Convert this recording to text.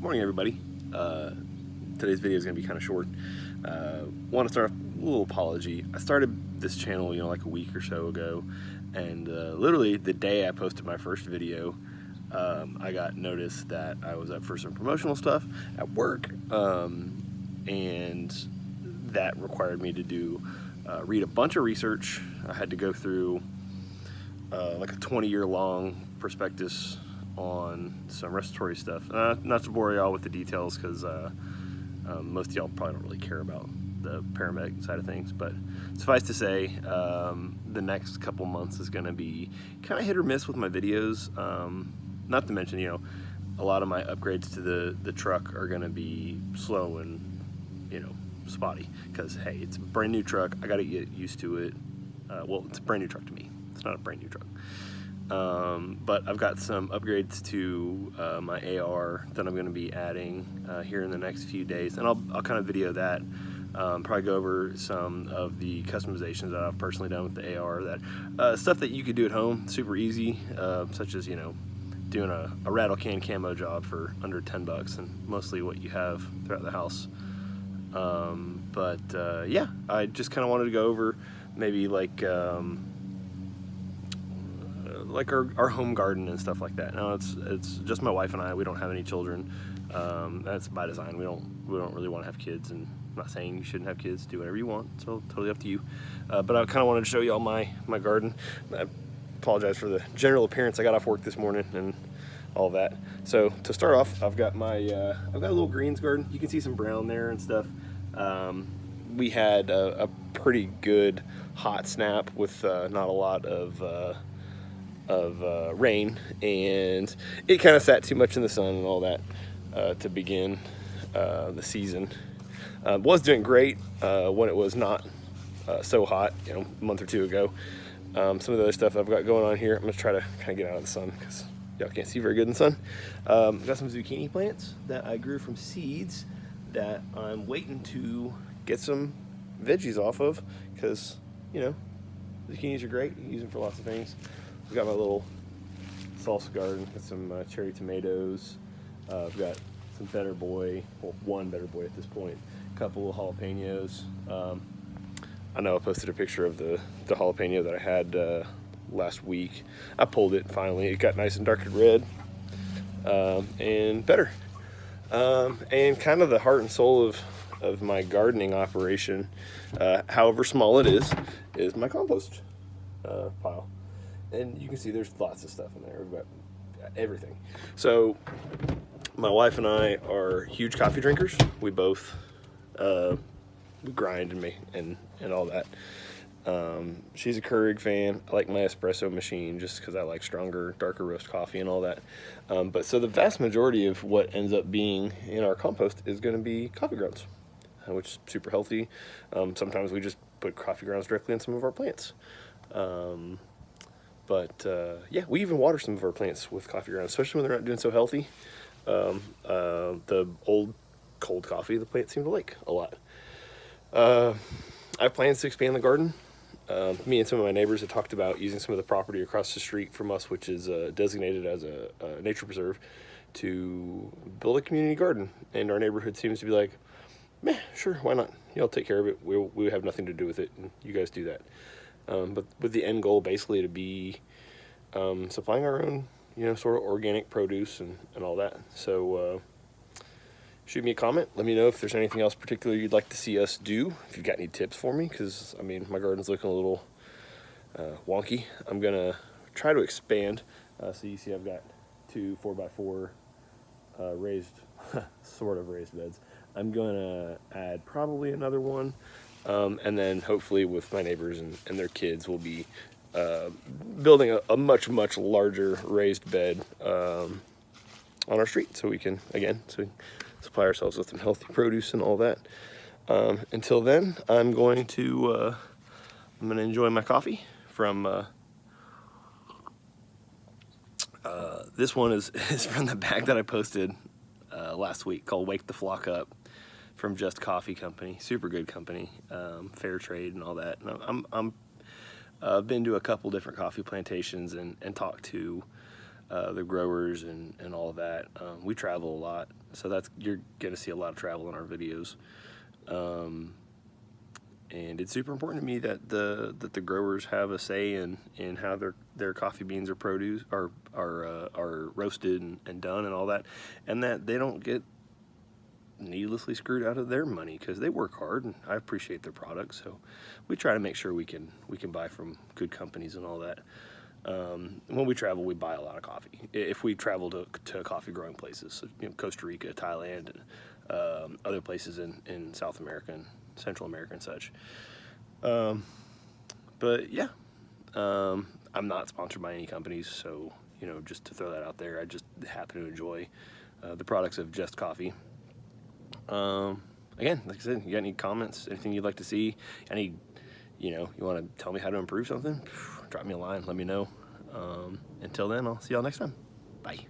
Morning, everybody. Today's video is going to be kind of short. Want to start off with a little apology. I started this channel, like a week or so ago, and literally the day I posted my first video, I got notice that I was up for some promotional stuff at work, and that required me to do read a bunch of research. I had to go through like a 20-year long prospectus on some respiratory stuff. Not to bore y'all with the details, because most of y'all probably don't really care about the paramedic side of things, but suffice to say, the next couple months is going to be kind of hit or miss with my videos. Not to mention, a lot of my upgrades to the truck are going to be slow and spotty, because hey, it's a brand new truck. I got to get used to it. Well, it's a brand new truck to me. It's not a brand new truck. But I've got some upgrades to my AR that I'm going to be adding here in the next few days, and I'll kind of video that. Probably go over some of the customizations that I've personally done with the AR, that stuff that you could do at home, super easy, such as doing a rattle can camo job for under $10, and mostly what you have throughout the house. Yeah, I just kind of wanted to go over maybe like our home garden and stuff like that. Now it's just my wife and I. We don't have any children. That's by design. We don't really want to have kids, and I'm not saying you shouldn't have kids. Do whatever you want. It's totally up to you. But I kind of wanted to show you all my garden. I apologize for the general appearance. I got off work this morning and all that. So to start off, I've got a little greens garden. You can see some brown there and stuff. We had a pretty good hot snap with not a lot of rain, and it kind of sat too much in the sun and all that to begin the season. Was doing great when it was not so hot, a month or two ago. Some of the other stuff I've got going on here, I'm going to try to kind of get out of the sun because y'all can't see very good in the sun. I've got some zucchini plants that I grew from seeds that I'm waiting to get some veggies off of, because zucchinis are great. You use them for lots of things. I've got my little salsa garden with some cherry tomatoes. I've got some Better Boy, well, one Better Boy at this point, a couple of jalapenos. I know I posted a picture of the jalapeno that I had last week. I pulled it finally. It got nice and dark and red, and better. And kind of the heart and soul of my gardening operation, however small it is my compost pile. And you can see there's lots of stuff in there. We've got everything. So my wife and I are huge coffee drinkers. We both we grind and all that. She's a Keurig fan. I like my espresso machine just because I like stronger, darker roast coffee and all that. But so the vast majority of what ends up being in our compost is going to be coffee grounds, which is super healthy. Sometimes we just put coffee grounds directly in some of our plants. Yeah, we even water some of our plants with coffee grounds, especially when they're not doing so healthy. The old cold coffee, the plants seem to like a lot. I have plans to expand the garden. Me and some of my neighbors have talked about using some of the property across the street from us, which is designated as a nature preserve, to build a community garden. And our neighborhood seems to be like, meh, sure, why not? Y'all take care of it. We have nothing to do with it, and you guys do that. But with the end goal basically to be supplying our own, sort of organic produce and all that. So shoot me a comment. Let me know if there's anything else particular you'd like to see us do. If you've got any tips for me, because my garden's looking a little wonky. I'm gonna try to expand. So you see I've got two 4x4 raised, sort of raised beds. I'm gonna add probably another one. And then hopefully with my neighbors and their kids, we'll be building a much larger raised bed on our street, so we can supply ourselves with some healthy produce and all that. Until then, I'm going to enjoy my coffee from this one is from the bag that I posted last week, called Wake the Flock Up, from Just Coffee Company. Super good company, fair trade and all that. And I've been to a couple different coffee plantations and talked to the growers and all of that. We travel a lot, so you're gonna see a lot of travel in our videos. And it's super important to me that the growers have a say in how their coffee beans are produced, are roasted and done and all that, and that they don't get needlessly screwed out of their money, because they work hard and I appreciate their products. So we try to make sure we can buy from good companies and all that. When we travel, we buy a lot of coffee. If we travel to coffee growing places, so, Costa Rica, Thailand, and other places in South America and Central America and such. But yeah, I'm not sponsored by any companies, so just to throw that out there, I just happen to enjoy the products of Just Coffee. Again, like I said, you got any comments, anything you'd like to see, you want to tell me how to improve something, drop me a line, let me know. Until then, I'll see y'all next time. Bye.